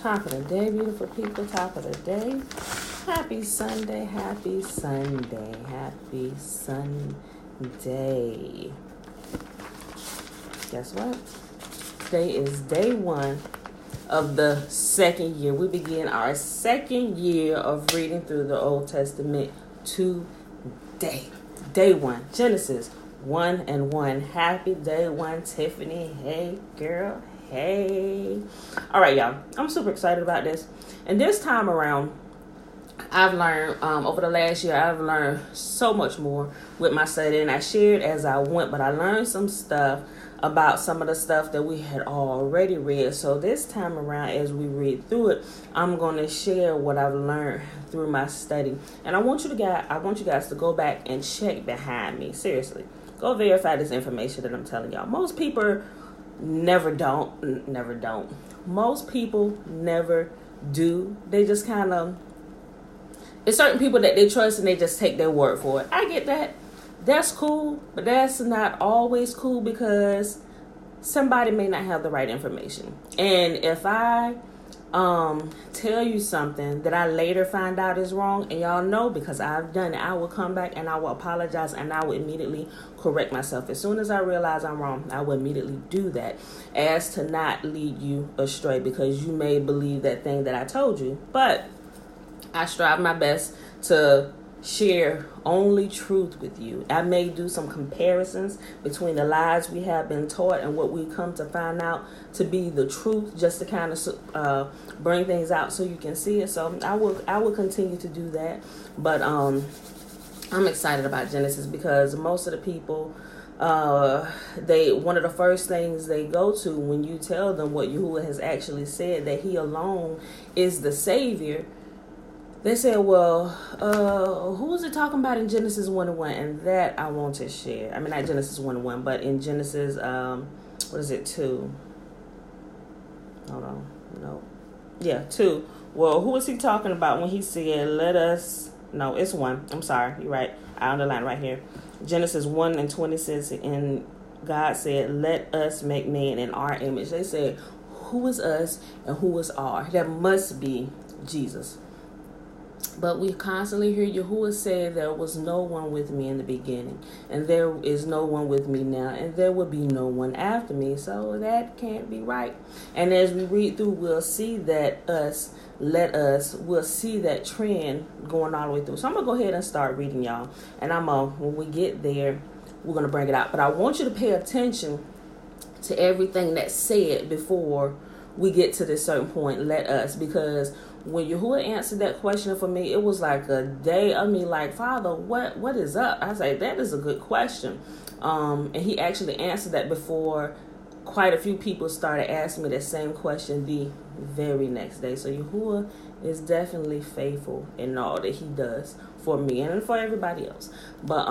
Top of the day, beautiful people. Top of the day. Happy Sunday. Happy Sunday. Happy Sunday. Guess what? Today is day one of the second year. We begin our second year of reading through the Old Testament today. Day one. Genesis 1:1. Happy day one, Tiffany. Hey, girl. Hey. All right, y'all. I'm super excited about this. And this time around, I've learned, over the last year, I've learned so much more with my study. And I shared as I went, but I learned some stuff about some of the stuff that we had already read. So this time around, as we read through it, I'm going to share what I've learned through my study. And I want you guys to go back and check behind me. Seriously. Go verify this information that I'm telling y'all. Most people never don't. Most people never do. They just kind of, it's certain people that they trust and they just take their word for it. I get that. That's cool, but that's not always cool because somebody may not have the right information. And if I tell you something that I later find out is wrong, and y'all know because I've done it, I will come back and I will apologize and I will immediately correct myself. As soon as I realize I'm wrong, I will immediately do that as to not lead you astray, because you may believe that thing that I told you. But I strive my best to share only truth with you. I may do some comparisons between the lies we have been taught and what we come to find out to be the truth, just to kind of bring things out so you can see it. So I will continue to do that. But I'm excited about Genesis because most of the people, one of the first things they go to when you tell them what Yahuwah has actually said, that he alone is the Savior, they said, well, who is it talking about in Genesis 1:1? And that I want to share. I mean, not Genesis 1:1, but in Genesis, 2? Hold on. No. Yeah, 2. Well, who is he talking about when he said, no, it's 1. I'm sorry. You're right. I underlined right here. Genesis 1:20 says, and God said, let us make man in our image. They said, who is us and who is our? That must be Jesus. But we constantly hear Yahuwah say there was no one with me in the beginning, and there is no one with me now, and there will be no one after me. So that can't be right. And as we read through, we'll see that we'll see that trend going all the way through. So I'm going to go ahead and start reading, y'all. And when we get there, we're going to bring it out. But I want you to pay attention to everything that's said before we get to this certain point, let us, because when Yahuwah answered that question for me, it was like a day of me like, Father, what is up? I was like, that is a good question. And he actually answered that before quite a few people started asking me that same question the very next day. So Yahuwah is definitely faithful in all that he does for me and for everybody else. But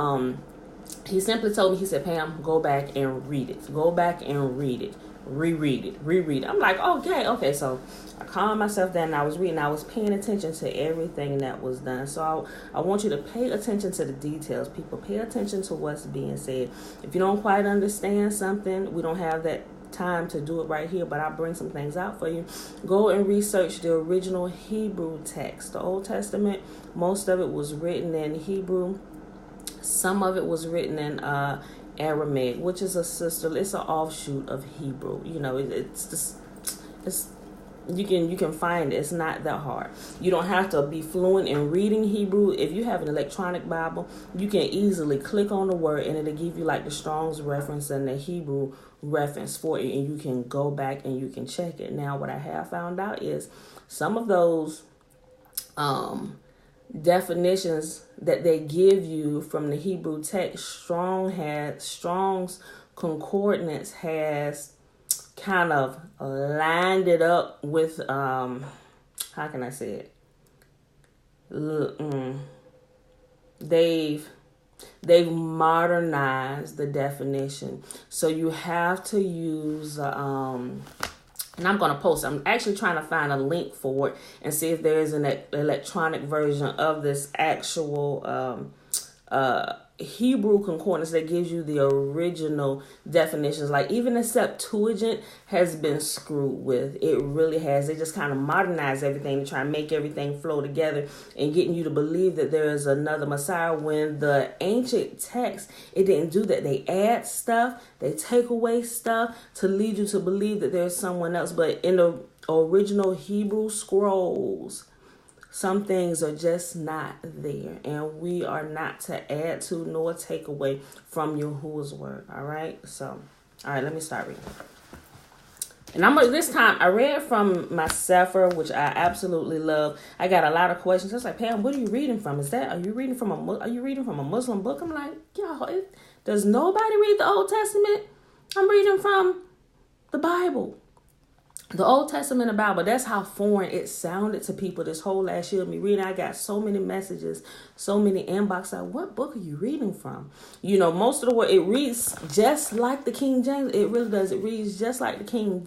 he simply told me, he said, Pam, go back and read it. Go back and read it. Reread it. I'm like, okay. So I calmed myself down and I was reading. I was paying attention to everything that was done. So I want you to pay attention to the details, people. Pay attention to what's being said. If you don't quite understand something, we don't have that time to do it right here, but I'll bring some things out for you. Go and research the original Hebrew text. The Old Testament, most of it was written in Hebrew. Some of it was written in Aramaic, which is it's an offshoot of Hebrew. You know, you can find it. It's not that hard. You don't have to be fluent in reading Hebrew. If you have an electronic Bible, you can easily click on the word and it'll give you like the Strong's reference and the Hebrew reference for it, and you can go back and you can check it. Now, what I have found out is some of those definitions that they give you from the Hebrew text, Strong's concordance has kind of lined it up with how can I say it? They've modernized the definition, so you have to use and I'm going to post. I'm actually trying to find a link for it and see if there is an electronic version of this actual Hebrew concordance that gives you the original definitions. Like even the Septuagint has been screwed with. It really has. They just kind of modernize everything to try and make everything flow together and getting you to believe that there is another Messiah, when the ancient text, it didn't do that. They add stuff, they take away stuff to lead you to believe that there's someone else. But in the original Hebrew scrolls, some things are just not there, and we are not to add to nor take away from Yahuwah's word. All right. So, all right, let me start reading. And this time I read from my Sefer, which I absolutely love. I got a lot of questions. I was like, Pam, what are you reading from? Are you reading from a Muslim book? I'm like, yo, does nobody read the Old Testament? I'm reading from the Bible. The Old Testament and the Bible. That's how foreign it sounded to people this whole last year of me reading. I got so many messages, so many inbox. Like, what book are you reading from? You know, most of the word, it reads just like the King James. It really does. It reads just like the King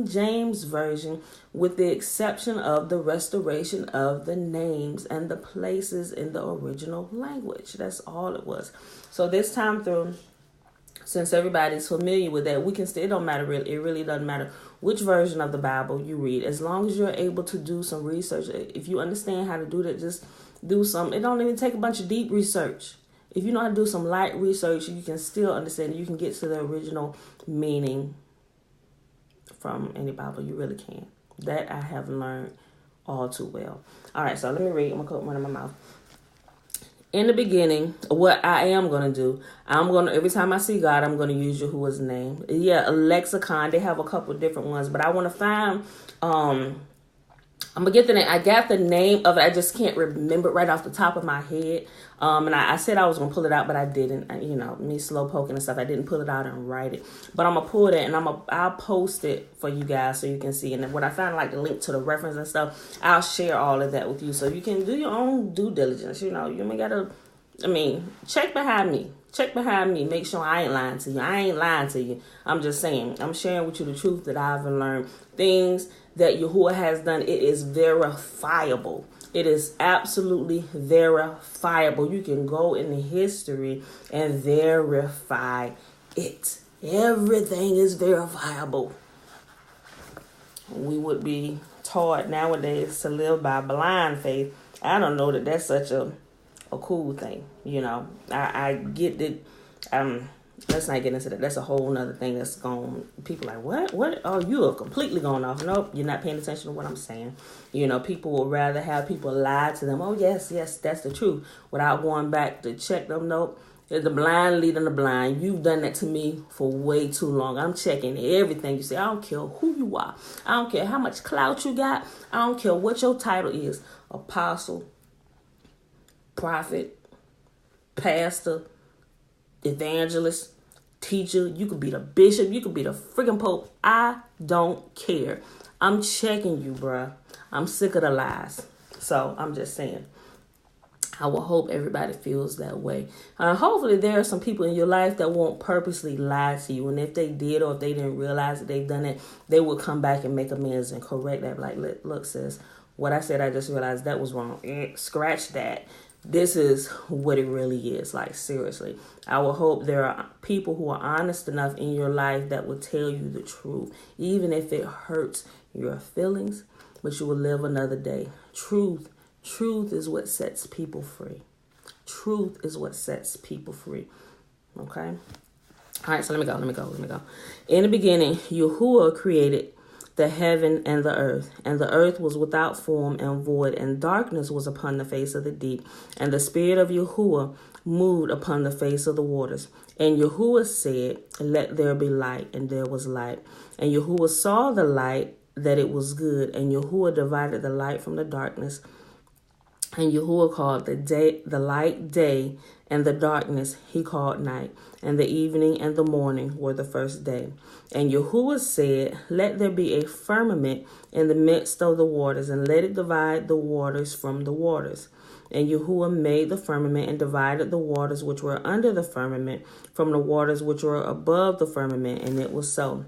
James Version, with the exception of the restoration of the names and the places in the original language. That's all it was. So this time through, since everybody's familiar with that, we can still, it don't matter really. It really doesn't matter which version of the Bible you read. As long as you're able to do some research. If you understand how to do that, just do some. It don't even take a bunch of deep research. If you know how to do some light research, you can still understand. You can get to the original meaning from any Bible. You really can. That I have learned all too well. All right, so let me read. I'm going to put one in my mouth. In the beginning, what I am going to do, every time I see God, I'm going to use Yahuwah's name. Yeah, a lexicon. They have a couple of different ones, but I want to find, I'm going to get the name. I got the name of it. I just can't remember it right off the top of my head. And I said I was going to pull it out, but I didn't. You know, me slow poking and stuff. I didn't pull it out and write it. But I'm going to pull it and I'll post it for you guys so you can see. And then when I find like the link to the reference and stuff, I'll share all of that with you so you can do your own due diligence. You know, you ain't got to, check behind me. Check behind me. Make sure I ain't lying to you. I ain't lying to you. I'm just saying. I'm sharing with you the truth that I've learned. Things that Yahuwah has done. It is verifiable. It is absolutely verifiable. You can go in history and verify it. Everything is verifiable. We would be taught nowadays to live by blind faith. I don't know that that's such a cool thing. You know, I get that. Let's not get into that. That's a whole nother thing that's gone. People like, what? Oh, you are completely going off. Nope, you're not paying attention to what I'm saying. You know, people would rather have people lie to them. Oh, yes, that's the truth. Without going back to check them. Nope. The blind leading the blind. You've done that to me for way too long. I'm checking everything you say. I don't care who you are. I don't care how much clout you got. I don't care what your title is. Apostle, prophet, pastor, evangelist, teacher. You could be the bishop. You could be the freaking pope. I don't care. I'm checking you, bruh. I'm sick of the lies. So I'm just saying. I will hope everybody feels that way. Hopefully there are some people in your life that won't purposely lie to you. And if they did, or if they didn't realize that they've done it, they will come back and make amends and correct that. Like, look, sis, what I said, I just realized that was wrong. Scratch that. This is what it really is. Like, seriously. I will hope there are people who are honest enough in your life that will tell you the truth, even if it hurts your feelings, but you will live another day. Truth is what sets people free. Truth is what sets people free. Okay? All right, so let me go. In the beginning, Yahuwah created the heaven and the earth was without form and void, and darkness was upon the face of the deep, and the Spirit of Yahuwah moved upon the face of the waters. And Yahuwah said, let there be light, and there was light. And Yahuwah saw the light, that it was good, and Yahuwah divided the light from the darkness. And Yahuwah called the light day, and the darkness he called night. And the evening and the morning were the first day. And Yahuwah said, let there be a firmament in the midst of the waters, and let it divide the waters from the waters. And Yahuwah made the firmament and divided the waters which were under the firmament from the waters which were above the firmament, and it was so.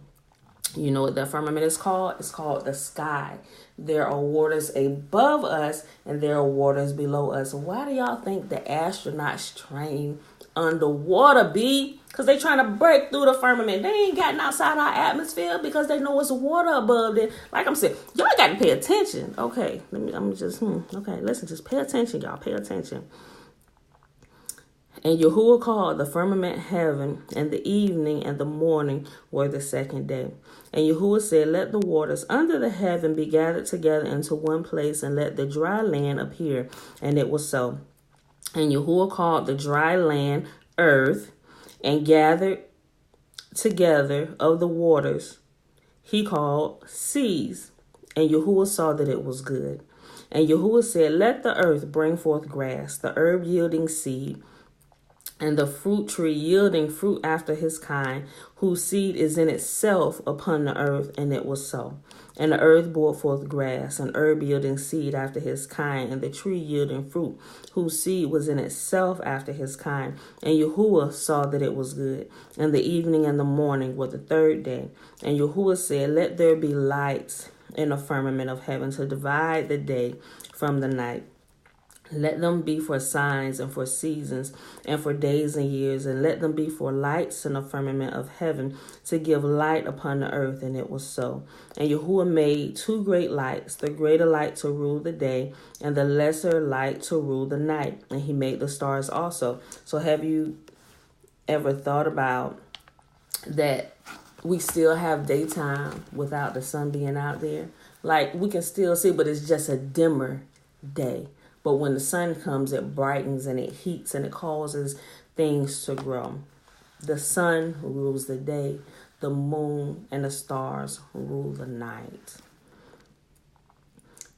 You know what the firmament is called? It's called the sky. There are waters above us and there are waters below us. Why do y'all think the astronauts train underwater, B? Because they trying to break through the firmament. They ain't gotten outside our atmosphere because they know it's water above them. Like I'm saying, y'all got to pay attention. Okay, okay, listen, just pay attention, y'all. Pay attention. And Yahuwah called the firmament heaven, and the evening and the morning were the second day. And Yahuwah said, let the waters under the heaven be gathered together into one place, and let the dry land appear. And it was so. And Yahuwah called the dry land earth, and gathered together of the waters he called seas. And Yahuwah saw that it was good. And Yahuwah said, let the earth bring forth grass, the herb yielding seed, and the fruit tree yielding fruit after his kind, whose seed is in itself upon the earth. And it was so. And the earth bore forth grass, and herb yielding seed after his kind, and the tree yielding fruit, whose seed was in itself after his kind. And Yahuwah saw that it was good. And the evening and the morning were the third day. And Yahuwah said, let there be lights in the firmament of heaven to divide the day from the night. Let them be for signs and for seasons and for days and years, and let them be for lights in the firmament of heaven to give light upon the earth. And it was so. And Yahuwah made two great lights, the greater light to rule the day and the lesser light to rule the night. And he made the stars also. So have you ever thought about that we still have daytime without the sun being out there? Like, we can still see, but it's just a dimmer day. But when the sun comes, it brightens and it heats and it causes things to grow. The sun rules the day. The moon and the stars rule the night.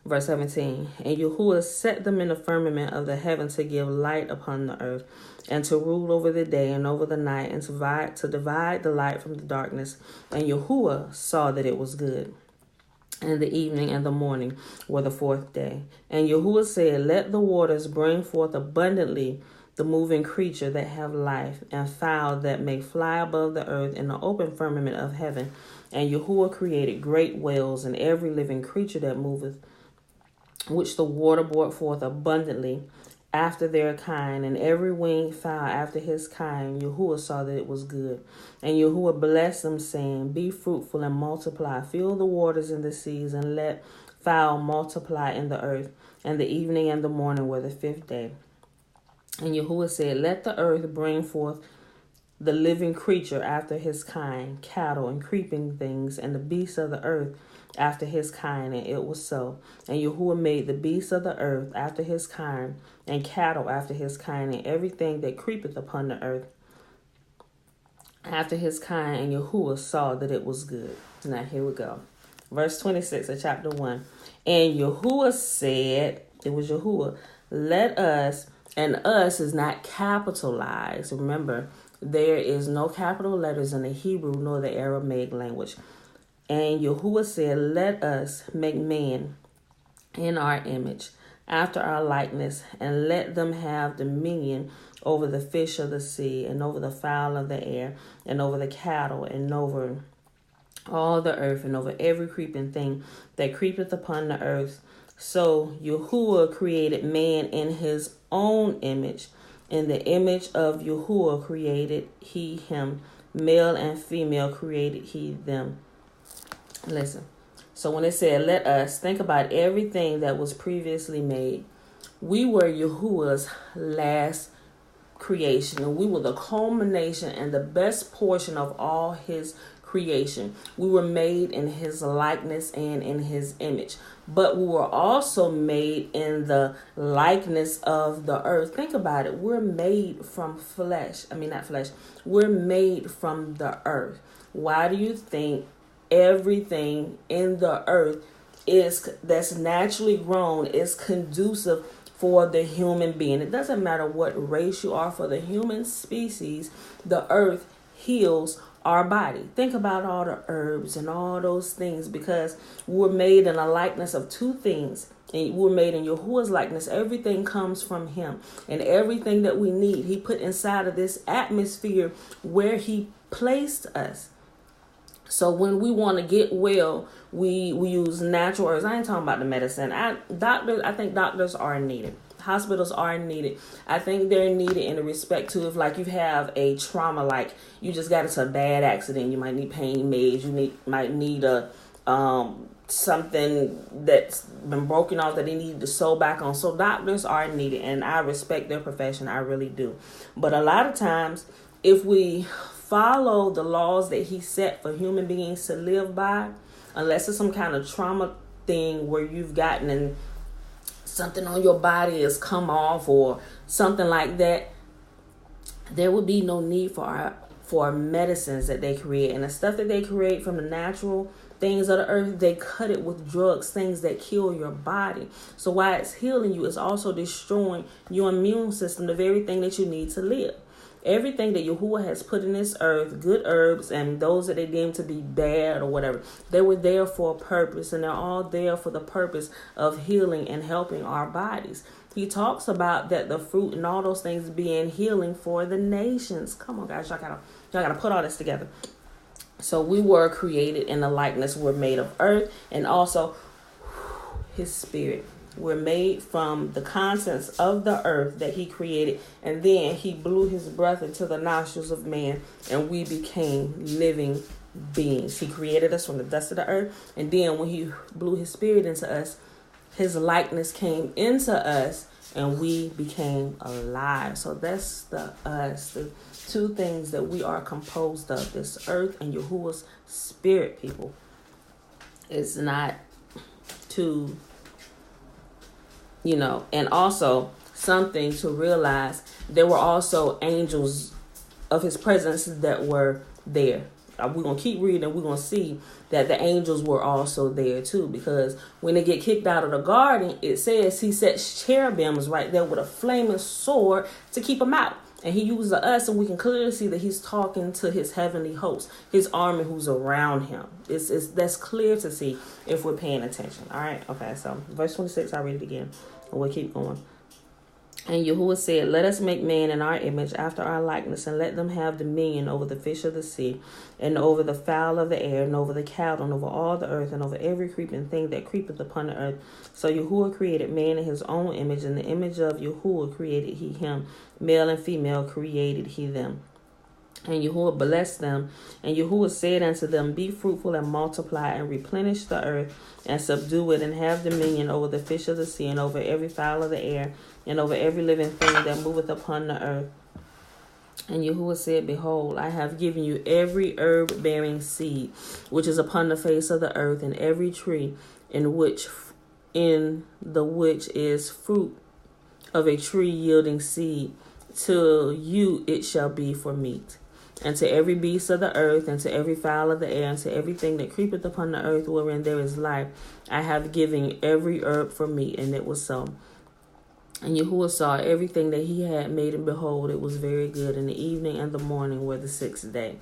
Verse 17. And Yahuwah set them in the firmament of the heaven to give light upon the earth, and to rule over the day and over the night, and to divide the light from the darkness. And Yahuwah saw that it was good. And the evening and the morning were the fourth day. And Yahuwah said, let the waters bring forth abundantly the moving creature that have life, and fowl that may fly above the earth in the open firmament of heaven. And Yahuwah created great whales and every living creature that moveth, which the water brought forth abundantly after their kind, and every winged fowl after his kind. Yahuwah saw that it was good. And Yahuwah blessed them, saying, be fruitful and multiply, fill the waters in the seas, and let fowl multiply in the earth. And the evening and the morning were the fifth day. And Yahuwah said, let the earth bring forth the living creature after his kind, cattle and creeping things, and the beasts of the earth after his kind. And it was so. And Yahuwah made the beasts of the earth after his kind, and cattle after his kind, and everything that creepeth upon the earth after his kind. And Yahuwah saw that it was good. Now here we go. Verse 26 of chapter 1. And Yahuwah said, it was Yahuwah, let us, and us is not capitalized. Remember, there is no capital letters in the Hebrew nor the Aramaic language. And Yahuwah said, let us make man in our image, after our likeness, and let them have dominion over the fish of the sea, and over the fowl of the air, and over the cattle, and over all the earth, and over every creeping thing that creepeth upon the earth. So Yahuwah created man in his own image. In the image of Yahuwah created he him. Male and female created he them. Listen. So when it said, let us, think about everything that was previously made. We were Yahuwah's last creation, and we were the culmination and the best portion of all his creation. We were made in his likeness and in his image, but we were also made in the likeness of the earth. Think about it. We're made from flesh. Not flesh. We're made from the earth. Why do you think everything in the earth that's naturally grown is conducive for the human being? It doesn't matter what race you are. For the human species, the earth heals our body. Think about all the herbs and all those things, because we're made in a likeness of two things. And we're made in Yahuwah's likeness. Everything comes from him, and everything that we need, he put inside of this atmosphere where he placed us. So when we want to get well, we use natural herbs. I ain't talking about the medicine. I think doctors are needed. Hospitals are needed. I think they're needed in the respect to if like you have a trauma, like you just got into a bad accident, you might need pain meds, might need a something that's been broken off that they need to sew back on. So doctors are needed, and I respect their profession. I really do. But a lot of times, if we follow the laws that he set for human beings to live by, unless it's some kind of trauma thing where you've gotten and something on your body has come off or something like that, there would be no need for medicines that they create. And the stuff that they create from the natural things of the earth, they cut it with drugs, things that kill your body. So while it's healing you, it's also destroying your immune system, the very thing that you need to live. Everything that Yahuwah has put in this earth, good herbs and those that they deem to be bad or whatever, they were there for a purpose, and they're all there for the purpose of healing and helping our bodies. He talks about that the fruit and all those things being healing for the nations. Come on, guys, y'all gotta put all this together. So we were created in the likeness. We're made of earth and also his spirit. We're made from the contents of the earth that he created, and then he blew his breath into the nostrils of man, and we became living beings. He created us from the dust of the earth, and then when he blew his spirit into us, his likeness came into us, and we became alive. So that's the two things that we are composed of, this earth and Yahuwah's spirit, people. It's not to... and also something to realize, there were also angels of his presence that were there. We're going to keep reading. We're going to see that the angels were also there too, because when they get kicked out of the garden, it says he sets cherubims right there with a flaming sword to keep them out. And he uses us, and we can clearly see that he's talking to his heavenly host, his army who's around him. That's clear to see if we're paying attention. All right. Okay. So verse 26, I'll read it again, and we'll keep going. And Yahuwah said, let us make man in our image, after our likeness, and let them have dominion over the fish of the sea, and over the fowl of the air, and over the cattle, and over all the earth, and over every creeping thing that creepeth upon the earth. So Yahuwah created man in his own image. In the image of Yahuwah created he him. Male and female created he them. And Yahuwah blessed them. And Yahuwah said unto them, be fruitful and multiply, and replenish the earth, and subdue it, and have dominion over the fish of the sea, and over every fowl of the air, and over every living thing that moveth upon the earth. And Yahuwah said, behold, I have given you every herb bearing seed, which is upon the face of the earth, and every tree in the which is fruit of a tree yielding seed. To you it shall be for meat. And to every beast of the earth, and to every fowl of the air, and to everything that creepeth upon the earth wherein there is life, I have given every herb for meat. And it was so. And Yahuwah saw everything that he had made, and behold, it was very good. And the evening and the morning were the sixth day.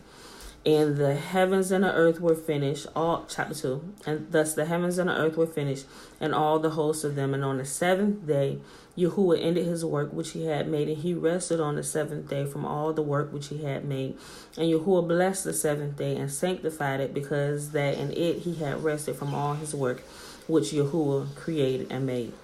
And the heavens and the earth were finished. Chapter 2. And thus the heavens and the earth were finished, and all the hosts of them. And on the seventh day, Yahuwah ended his work which he had made, and he rested on the seventh day from all the work which he had made. And Yahuwah blessed the seventh day and sanctified it, because that in it he had rested from all his work which Yahuwah created and made.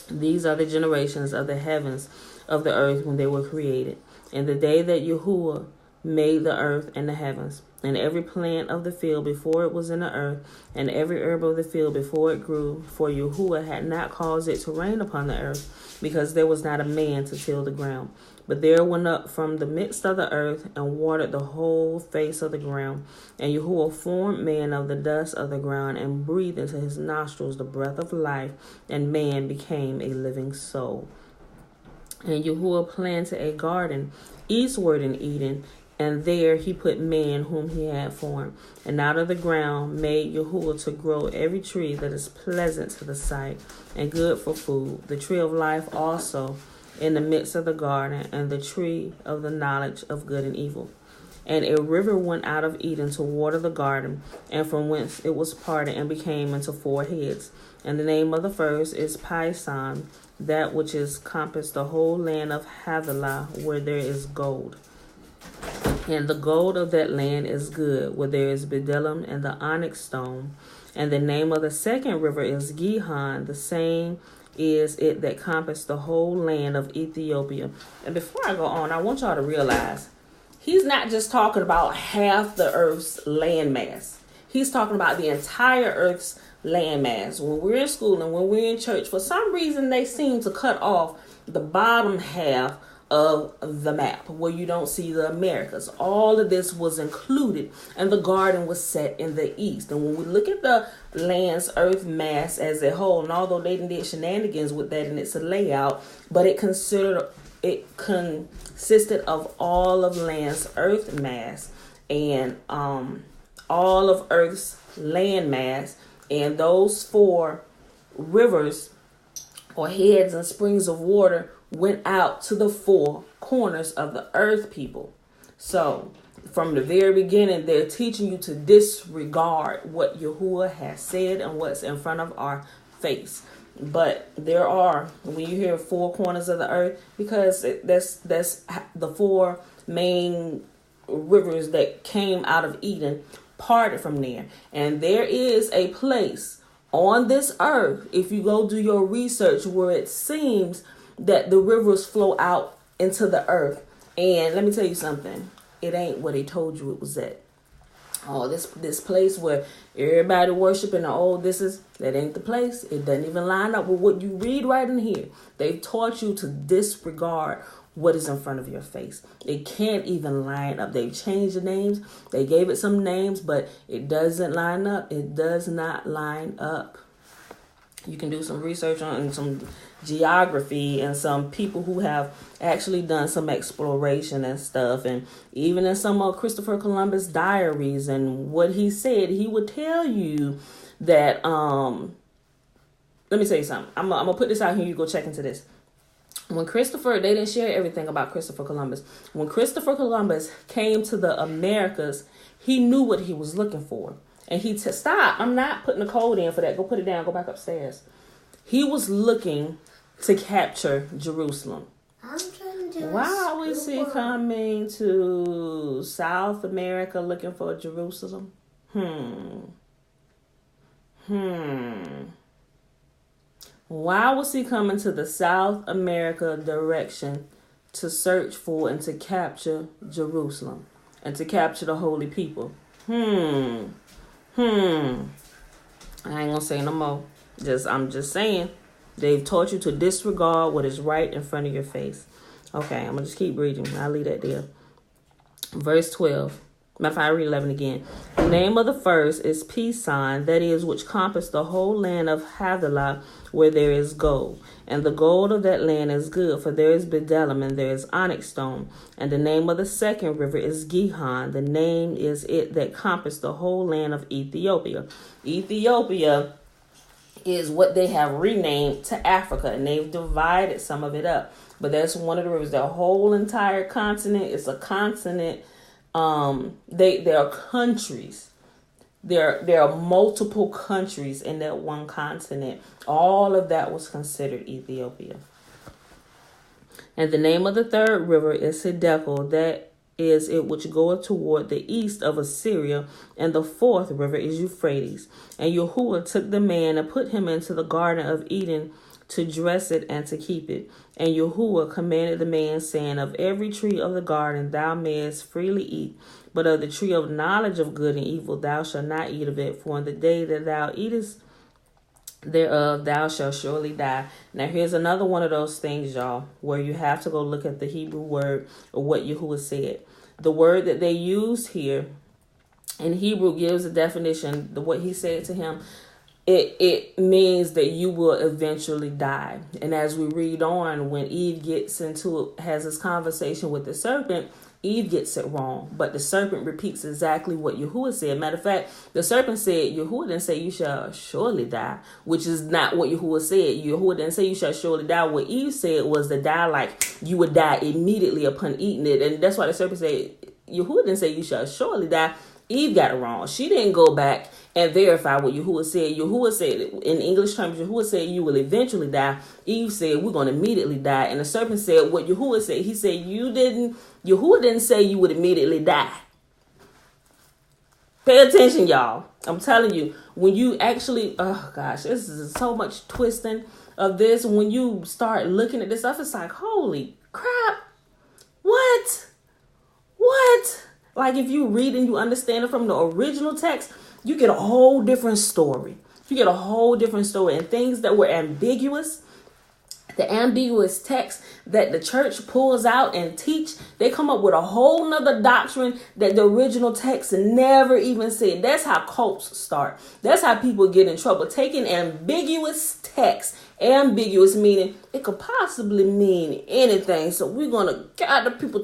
These are the generations of the heavens of the earth when they were created. In the day that Yahuwah made the earth and the heavens, and every plant of the field before it was in the earth, and every herb of the field before it grew, for Yahuwah had not caused it to rain upon the earth, because there was not a man to till the ground. But there went up from the midst of the earth, and watered the whole face of the ground. And Yahuwah formed man of the dust of the ground, and breathed into his nostrils the breath of life, and man became a living soul. And Yahuwah planted a garden eastward in Eden, and there he put man whom he had formed. And out of the ground made Yahuwah to grow every tree that is pleasant to the sight, and good for food, the tree of life also in the midst of the garden, and the tree of the knowledge of good and evil. And a river went out of Eden to water the garden, and from whence it was parted, and became into four heads. And the name of the first is Pison, that which is compassed the whole land of Havilah, where there is gold. And the gold of that land is good, where there is bdellium and the onyx stone. And the name of the second river is Gihon. The same is it that compassed the whole land of Ethiopia. And before I go on, I want y'all to realize he's not just talking about half the earth's landmass. He's talking about the entire earth's landmass. When we're in school and when we're in church, for some reason they seem to cut off the bottom half of the map where you don't see the Americas. All of this was included, and the garden was set in the east. And when we look at the land's earth mass as a whole, and although they did shenanigans with that and it's a layout, but it consisted of all of land's earth mass and all of earth's land mass, and those 4 rivers or heads and springs of water went out to the 4 corners of the earth, people. So from the very beginning, they're teaching you to disregard what Yahuwah has said and what's in front of our face. But there are, when you hear 4 corners of the earth, because that's the 4 main rivers that came out of Eden, parted from there. And there is a place on this earth, if you go do your research, where it seems that the rivers flow out into the earth. And let me tell you something, it ain't what they told you it was at. Oh, this place where everybody worshiping, that ain't the place. It doesn't even line up with what you read right in here. They've taught you to disregard what is in front of your face. It can't even line up. They've changed the names. They gave it some names, but it doesn't line up. It does not line up. You can do some research on some geography and some people who have actually done some exploration and stuff. And even in some of Christopher Columbus diaries and what he said, he would tell you that, let me tell you something. I'm going to put this out here. You go check into this. When they didn't share everything about Christopher Columbus. When Christopher Columbus came to the Americas, he knew what he was looking for. And stop, I'm not putting a code in for that. Go put it down, go back upstairs. He was looking to capture Jerusalem. I'm trying to do Why was he coming to South America looking for Jerusalem? Why was he coming to the South America direction to search for and to capture Jerusalem and to capture the holy people? I ain't gonna say no more. I'm just saying. They've taught you to disregard what is right in front of your face. Okay, I'm gonna just keep reading. I'll leave that there. Verse 12. Matter of fact, I read 11 again. The name of the first is Pison, that is, which compassed the whole land of Havilah, where there is gold. And the gold of that land is good, for there is bdellium and there is onyx stone. And the name of the second river is Gihon. The name is it that compassed the whole land of Ethiopia. Ethiopia is what they have renamed to Africa, and they've divided some of it up. But that's one of the rivers. The whole entire continent is a continent. There are countries. There are multiple countries in that one continent. All of that was considered Ethiopia. And the name of the third river is Hiddekel, that is it which goeth toward the east of Assyria. And the fourth river is Euphrates. And Yahuwah took the man and put him into the garden of Eden to dress it and to keep it. And Yahuwah commanded the man, saying, of every tree of the garden thou mayest freely eat, but of the tree of knowledge of good and evil thou shalt not eat of it, for in the day that thou eatest thereof thou shalt surely die. Now here's another one of those things, y'all, where you have to go look at the Hebrew word or what Yahuwah said. The word that they used here in Hebrew gives a definition. What he said to him, it means that you will eventually die. And as we read on, when Eve has this conversation with the serpent, Eve gets it wrong, but the serpent repeats exactly what Yahuwah said. Matter of fact, the serpent said, Yahuwah didn't say you shall surely die, which is not what Yahuwah said. Yahuwah didn't say you shall surely die. What Eve said was to die like you would die immediately upon eating it. And that's why the serpent said, Yahuwah didn't say you shall surely die. Eve got it wrong. She didn't go back and verify what Yahuwah said. Yahuwah said, in English terms, Yahuwah said you will eventually die. Eve said we're going to immediately die. And the serpent said what Yahuwah said. He said Yahuwah didn't say you would immediately die. Pay attention, y'all. I'm telling you, when you actually, oh gosh, this is so much twisting of this. When you start looking at this stuff, it's like, holy crap. What? Like if you read and you understand it from the original text, you get a whole different story. And things that were ambiguous, the ambiguous text that the church pulls out and teach, they come up with a whole nother doctrine that the original text never even said. That's how cults start. That's how people get in trouble. Taking ambiguous text, ambiguous meaning, it could possibly mean anything. So we're going to guide the people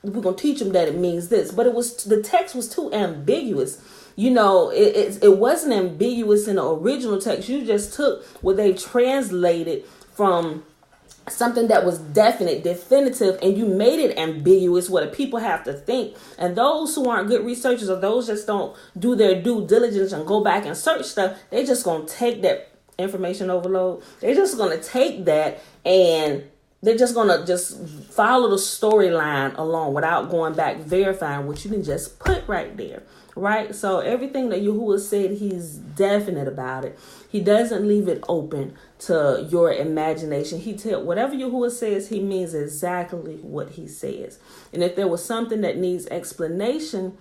we're going to teach them that it means this. But the text was too ambiguous. It wasn't ambiguous in the original text. You just took what they translated from something that was definitive, and you made it ambiguous where the people have to think. And those who aren't good researchers, or those just don't do their due diligence and go back and search stuff, they just going to take that information overload. They're just going to take that and they're just going to just follow the storyline along without going back, verifying what you can just put right there. Right? So everything that Yahuwah said, he's definite about it. He doesn't leave it open to your imagination. Whatever Yahuwah says, he means exactly what he says. And if there was something that needs explanation,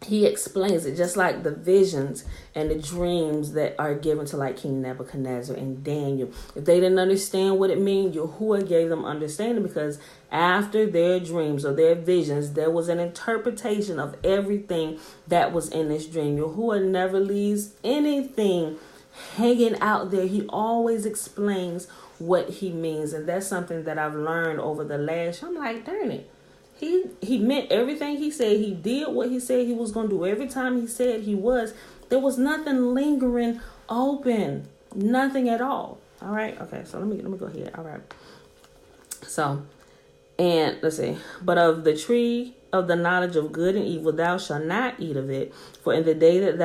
he explains it, just like the visions and the dreams that are given to like King Nebuchadnezzar and Daniel. If they didn't understand what it means, Yahuwah gave them understanding, because after their dreams or their visions, there was an interpretation of everything that was in this dream. Yahuwah never leaves anything hanging out there. He always explains what he means. And that's something that I've learned over the last, I'm like, darn it. He meant everything he said. He did what he said he was going to do. Every time he said he was, there was nothing lingering open. Nothing at all. All right. Okay. So let me go ahead. All right. So, and let's see. But of the tree of the knowledge of good and evil, thou shalt not eat of it. For in the day that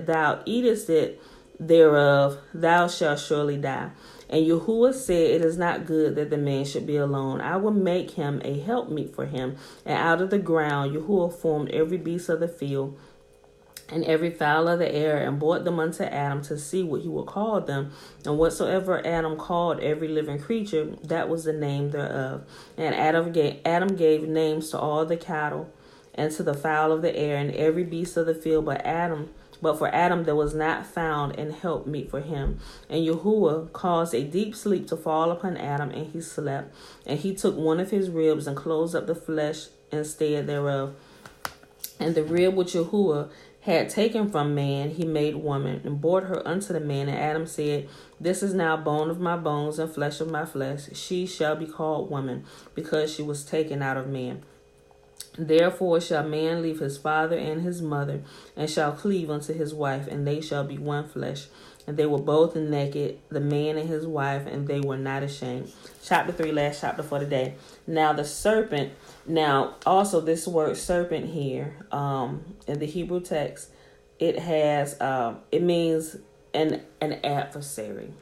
thou eatest it thereof, thou shalt surely die. And Yahuwah said, it is not good that the man should be alone. I will make him a helpmeet for him. And out of the ground Yahuwah formed every beast of the field and every fowl of the air, and brought them unto Adam to see what he would call them. And whatsoever Adam called every living creature, that was the name thereof. And Adam gave names to all the cattle and to the fowl of the air and every beast of the field. But for Adam there was not found an helpmeet for him. And Yahuwah caused a deep sleep to fall upon Adam, and he slept. And he took one of his ribs and closed up the flesh instead thereof. And the rib which Yahuwah had taken from man, he made woman, and brought her unto the man. And Adam said, this is now bone of my bones and flesh of my flesh. She shall be called woman, because she was taken out of man. Therefore shall man leave his father and his mother, and shall cleave unto his wife, and they shall be one flesh. And they were both naked, the man and his wife, and they were not ashamed. Chapter 3, last chapter for today. Now the serpent, also this word serpent here, in the Hebrew text, it has, it means an adversary,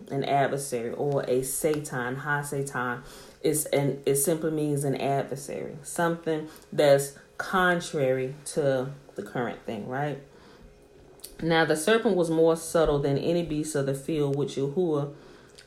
or a Satan, ha-Satan. It simply means an adversary, something that's contrary to the current thing, right? Now the serpent was more subtle than any beast of the field which Yahuwah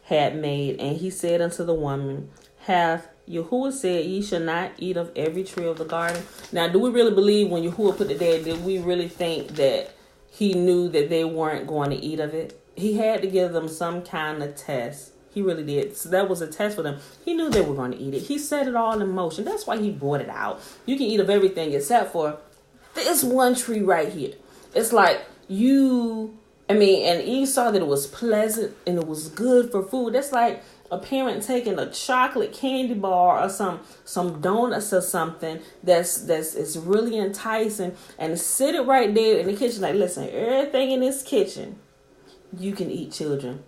had made. And he said unto the woman, hath Yahuwah said, ye shall not eat of every tree of the garden? Now, do we really believe when Yahuwah put it there, did we really think that he knew that they weren't going to eat of it? He had to give them some kind of test. He really did. So that was a test for them. He knew they were going to eat it. He set it all in motion. That's why he brought it out. You can eat of everything except for this one tree right here. It's like and Eve saw that it was pleasant and it was good for food. That's like a parent taking a chocolate candy bar or some donuts or something that's really enticing, and sit it right there in the kitchen. Like, listen, everything in this kitchen you can eat, children.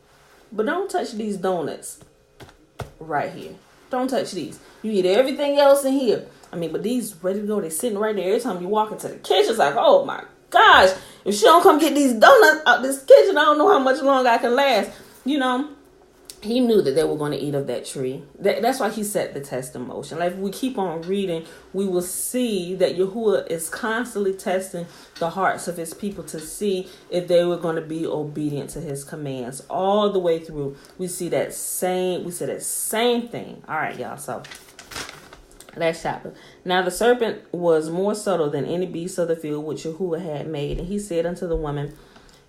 But don't touch these donuts right here. Don't touch these. You eat everything else in here. but these ready to go. They're sitting right there. Every time you walk into the kitchen, it's like, oh my gosh, if she don't come get these donuts out this kitchen, I don't know how much longer I can last. He knew that they were going to eat of that tree. That's why he set the test in motion. Like, if we keep on reading, we will see that Yahuwah is constantly testing the hearts of his people to see if they were going to be obedient to his commands. All the way through, we see that same thing. All right, y'all. So, last chapter. Now the serpent was more subtle than any beast of the field which Yahuwah had made. And he said unto the woman,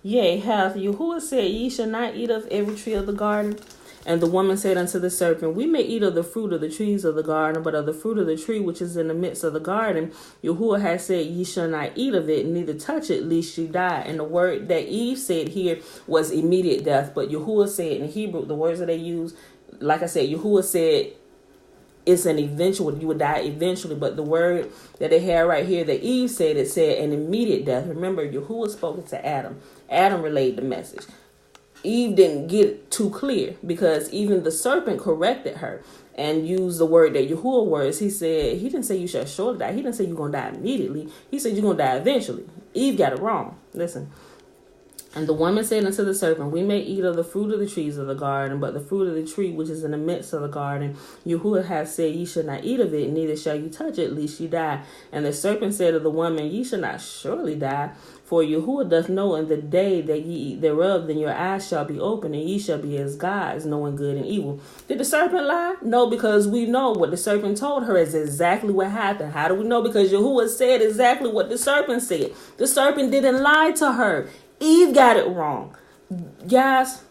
Yea, hath Yahuwah said, Ye shall not eat of every tree of the garden? And the woman said unto the serpent, We may eat of the fruit of the trees of the garden, but of the fruit of the tree which is in the midst of the garden, Yahuwah has said, Ye shall not eat of it, neither touch it, lest ye die. And the word that Eve said here was immediate death. But Yahuwah said in Hebrew, the words that they use, like I said, Yahuwah said, it's an eventual, you would die eventually. But the word that they had right here that Eve said, it said an immediate death. Remember, Yahuwah spoke to Adam. Adam relayed the message. Eve didn't get it too clear because even the serpent corrected her and used the word that Yahuwah was. He didn't say you shall surely die. He didn't say you're going to die immediately. He said you're going to die eventually. Eve got it wrong. Listen. And the woman said unto the serpent, We may eat of the fruit of the trees of the garden, but the fruit of the tree which is in the midst of the garden, Yahuwah hath said, Ye shall not eat of it, neither shall ye touch it, lest ye die. And the serpent said to the woman, Ye shall not surely die, for Yahuwah doth know in the day that ye eat thereof, then your eyes shall be opened, and ye shall be as gods, knowing good and evil. Did the serpent lie? No, because we know what the serpent told her is exactly what happened. How do we know? Because Yahuwah said exactly what the serpent said. The serpent didn't lie to her. Eve got it wrong. Guys,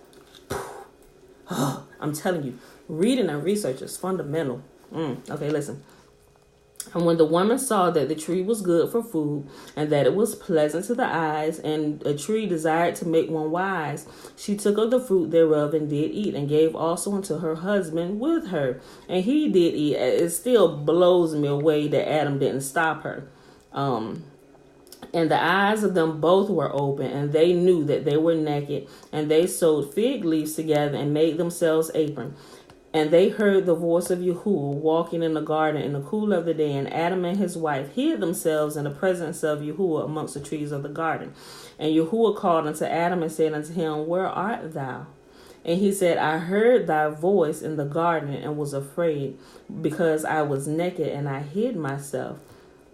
I'm telling you, reading and research is fundamental. Okay, listen. And when the woman saw that the tree was good for food, and that it was pleasant to the eyes, and a tree desired to make one wise, she took of the fruit thereof and did eat, and gave also unto her husband with her. And he did eat. It still blows me away that Adam didn't stop her. And the eyes of them both were open, and they knew that they were naked, and they sewed fig leaves together and made themselves aprons. And they heard the voice of Yahuwah walking in the garden in the cool of the day, and Adam and his wife hid themselves in the presence of Yahuwah amongst the trees of the garden. And Yahuwah called unto Adam and said unto him, Where art thou? And he said, I heard thy voice in the garden and was afraid, because I was naked and I hid myself.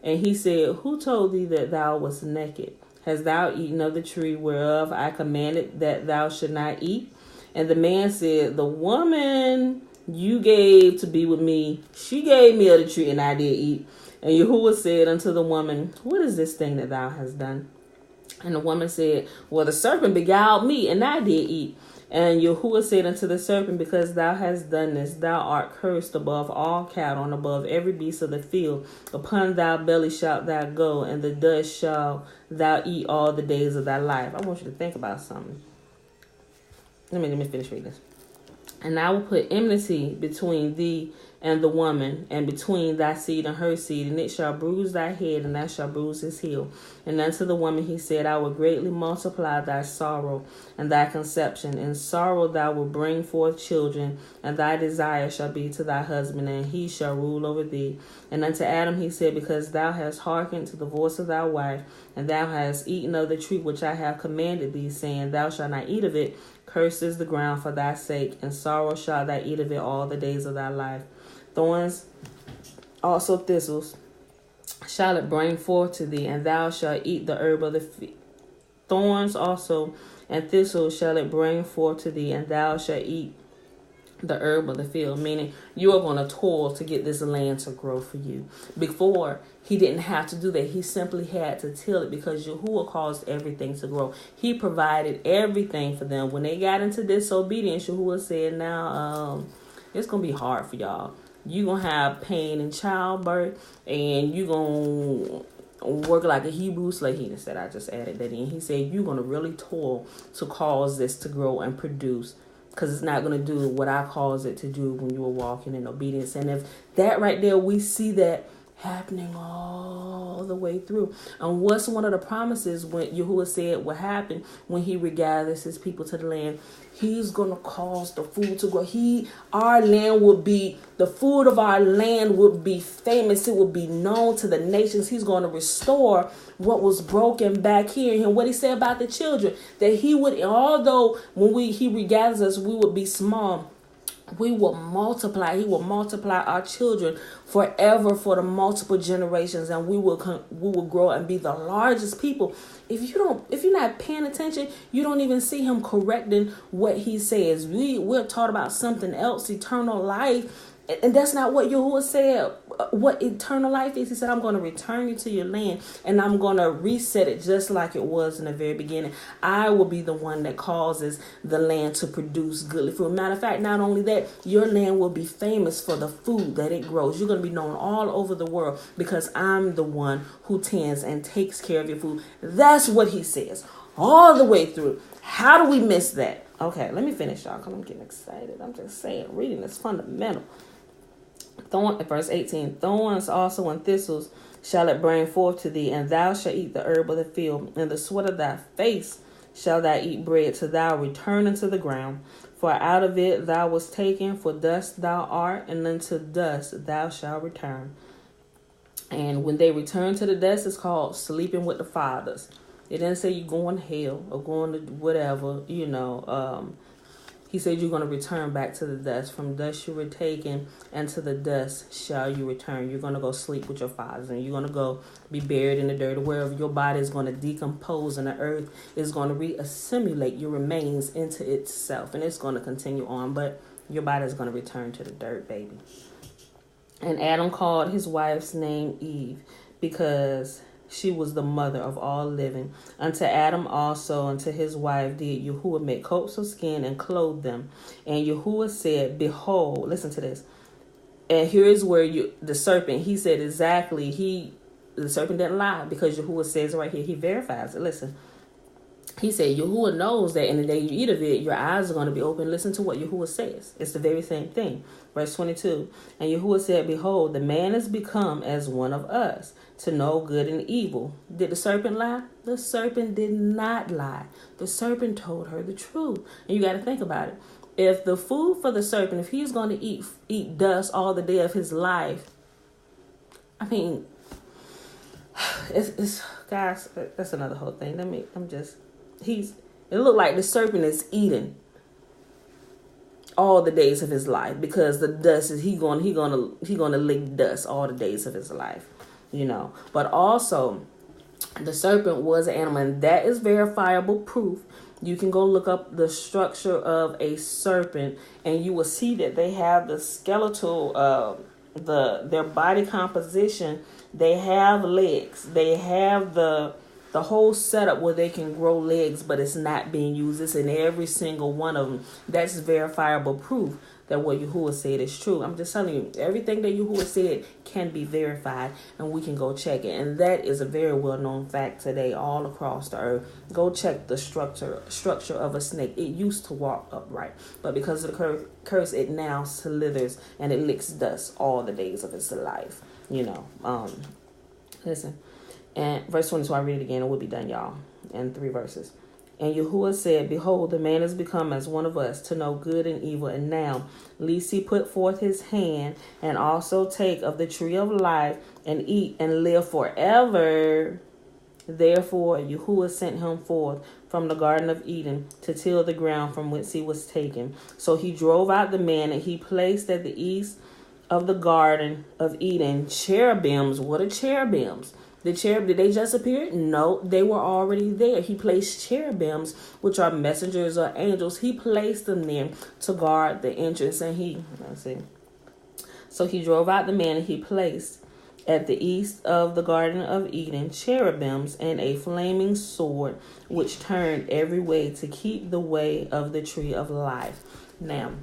And he said, Who told thee that thou wast naked? Hast thou eaten of the tree whereof I commanded that thou should not eat? And the man said, The woman you gave to be with me, she gave me of the tree, and I did eat. And Yahuwah said unto the woman, What is this thing that thou hast done? And the woman said, Well, the serpent beguiled me, and I did eat. And Yahuwah said unto the serpent, Because thou hast done this, thou art cursed above all cattle, and above every beast of the field. Upon thy belly shalt thou go, and the dust shalt thou eat all the days of thy life. I want you to think about something. Let me finish reading this. And I will put enmity between thee and the woman, and between thy seed and her seed, and it shall bruise thy head, and thou shalt bruise his heel. And unto the woman he said, I will greatly multiply thy sorrow and thy conception. In sorrow thou wilt bring forth children, and thy desire shall be to thy husband, and he shall rule over thee. And unto Adam he said, Because thou hast hearkened to the voice of thy wife, and thou hast eaten of the tree which I have commanded thee, saying, Thou shalt not eat of it, cursed is the ground for thy sake, and sorrow shalt thou eat of it all the days of thy life. Thorns, also thistles, shall it bring forth to thee, and thou shalt eat the herb of the field. Thorns also and thistles shall it bring forth to thee, and thou shalt eat the herb of the field. Meaning, you are going to toil to get this land to grow for you. Before, he didn't have to do that. He simply had to till it, because Yahuwah caused everything to grow. He provided everything for them. When they got into disobedience, Yahuwah said, Now, it's going to be hard for y'all. You're going to have pain in childbirth, and you're going to work like a Hebrew slave. He said, I just added that in. He said, you're going to really toil to cause this to grow and produce, because it's not going to do what I cause it to do when you are walking in obedience. And if that right there, we see that happening all the way through. And what's one of the promises when Yahuwah said what happened when he regathers his people to the land? He's going to cause the food to grow. Our land would be, the food of our land would be famous. It would be known to the nations. He's going to restore what was broken back here. And what he said about the children, that he would, although when he regathers us, we would be small, we will multiply. He will multiply our children forever for the multiple generations, and we will grow and be the largest people. If you're not paying attention, you don't even see him correcting what he says. We're taught about something else, eternal life. And that's not what Yahuwah said. What eternal life is. He said, I'm going to return you to your land, and I'm going to reset it just like it was in the very beginning. I will be the one that causes the land to produce goodly fruit. Matter of fact, not only that, your land will be famous for the food that it grows. You're going to be known all over the world because I'm the one who tends and takes care of your food. That's what he says all the way through. How do we miss that? Okay, let me finish, y'all, because I'm getting excited. I'm just saying, reading is fundamental. Verse 18, thorns also and thistles shall it bring forth to thee, and thou shalt eat the herb of the field, and the sweat of thy face shall thou eat bread, till thou return unto the ground. For out of it thou wast taken, for dust thou art, and unto dust thou shalt return. And when they return to the dust, it's called sleeping with the fathers. It didn't say you going to hell or going to whatever, he said you're going to return back to the dust. From dust you were taken, and to the dust shall you return. You're going to go sleep with your fathers, and you're going to go be buried in the dirt, wherever your body is going to decompose, and the earth is going to reassimilate your remains into itself, and it's going to continue on, but your body is going to return to the dirt, baby. And Adam called his wife's name Eve, because she was the mother of all living. Unto Adam also, unto his wife, did Yahuwah make coats of skin and clothe them. And Yahuwah said, behold, listen to this. And here is where the serpent, he said exactly, the serpent didn't lie, because Yahuwah says right here, he verifies it. Listen. He said, Yahuwah knows that in the day you eat of it, your eyes are going to be open. Listen to what Yahuwah says. It's the very same thing. Verse 22. And Yahuwah said, behold, the man is become as one of us, to know good and evil. Did the serpent lie? The serpent did not lie. The serpent told her the truth. And you got to think about it. If the food for the serpent, if he's going to eat dust all the day of his life, I mean, it's guys, that's another whole thing. It looked like the serpent is eating all the days of his life, because the dust is he gonna lick dust all the days of his life, But also, the serpent was an animal, and that is verifiable proof. You can go look up the structure of a serpent, and you will see that they have the skeletal, their body composition. They have legs. They have the whole setup where they can grow legs, but it's not being used. It's in every single one of them. That's verifiable proof that what Yahuwah said is true. I'm just telling you, everything that Yahuwah said can be verified, and we can go check it. And that is a very well-known fact today all across the earth. Go check the structure of a snake. It used to walk upright, but because of the curse, it now slithers and it licks dust all the days of its life. Listen. And verse 22, I read it again, and we'll be done, y'all. And 3 verses. And Yahuwah said, behold, the man is become as one of us, to know good and evil. And now, lest he put forth his hand, and also take of the tree of life, and eat, and live forever. Therefore, Yahuwah sent him forth from the Garden of Eden, to till the ground from whence he was taken. So he drove out the man, and he placed at the east of the Garden of Eden cherubims. What are cherubims? The cherub, did they just appear? No, they were already there. He placed cherubims, which are messengers or angels. He placed them there to guard the entrance. And So he drove out the man, and he placed at the east of the Garden of Eden cherubims and a flaming sword, which turned every way to keep the way of the tree of life. Now,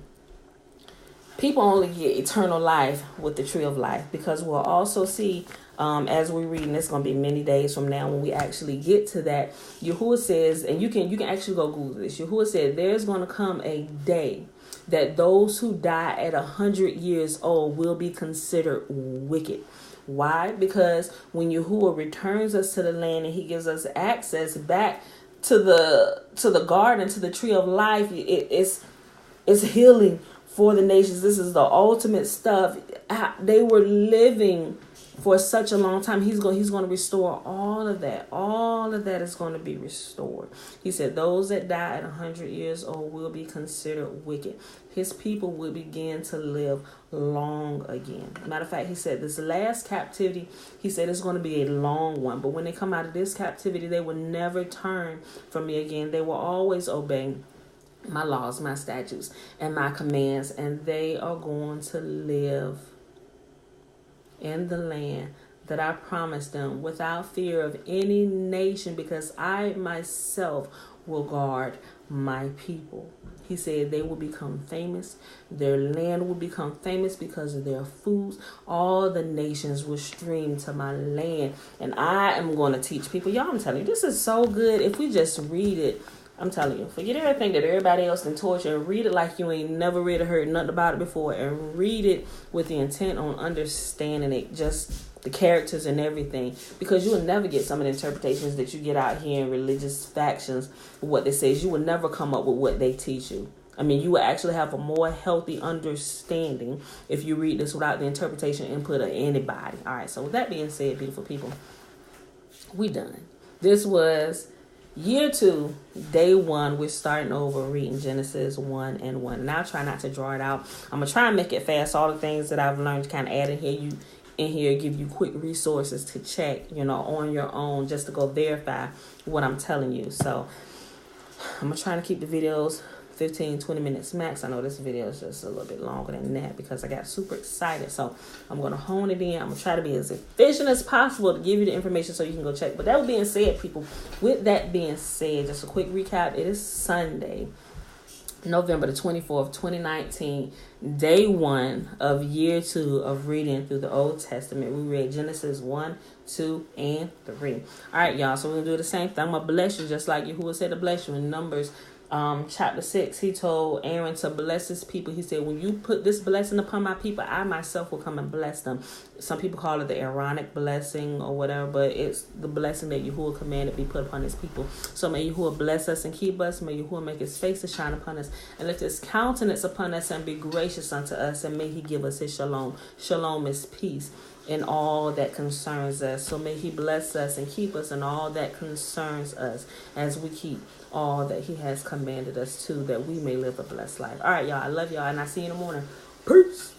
people only get eternal life with the tree of life, because we'll also see, as we read, and it's going to be many days from now when we actually get to that, Yahuwah says, and you can actually go Google this. Yahuwah said there's going to come a day that those who die at 100 years old will be considered wicked. Why? Because when Yahuwah returns us to the land and he gives us access back to the garden, to the tree of life. It's healing for the nations. This is the ultimate stuff. They were living for such a long time. He's going to restore all of that. All of that is going to be restored. He said those that die at 100 years old will be considered wicked. His people will begin to live long again. Matter of fact, he said this last captivity, he said it's going to be a long one. But when they come out of this captivity, they will never turn from me again. They will always obey my laws, my statutes, and my commands. And they are going to live in the land that I promised them without fear of any nation, because I myself will guard my people. He said they will become famous. Their land will become famous because of their foods. All the nations will stream to my land. And I am going to teach people. Y'all, I'm telling you, this is so good. If we just read it, I'm telling you, forget everything that everybody else can torture and read it like you ain't never read or heard nothing about it before, and read it with the intent on understanding it, just the characters and everything, because you will never get some of the interpretations that you get out here in religious factions, what they say. You will never come up with what they teach you. I mean, you will actually have a more healthy understanding if you read this without the interpretation input of anybody. All right, so with that being said, beautiful people, we done. This was Year 2, day 1. We're starting over reading Genesis 1 and 1. And I'll try not to draw it out. I'm going to try and make it fast. All the things that I've learned kind of add in here, give you quick resources to check, on your own, just to go verify what I'm telling you. So I'm going to try to keep the videos 15-20 minutes max. I know this video is just a little bit longer than that because I got super excited. So I'm going to hone it in. I'm going to try to be as efficient as possible to give you the information so you can go check. But that being said, people, with that being said, just a quick recap. It is Sunday, November the 24th, 2019, day 1 of year 2 of reading through the Old Testament. We read Genesis 1, 2, and 3. All right, y'all. So we're going to do the same thing. I'm going to bless you just like Yahuwah said to bless you in Numbers chapter 6. He told Aaron to bless his people. He said, when you put this blessing upon my people, I myself will come and bless them. Some people call it the Aaronic blessing or whatever, but it's the blessing that Yahuwah commanded be put upon his people. So may Yahuwah bless us and keep us. May Yahuwah make his face to shine upon us and lift his countenance upon us and be gracious unto us. And may he give us his shalom. Shalom is peace in all that concerns us. So may he bless us and keep us in all that concerns us as we keep all that he has commanded us to, that we may live a blessed life. All right, y'all. I love y'all, and I see you in the morning. Peace.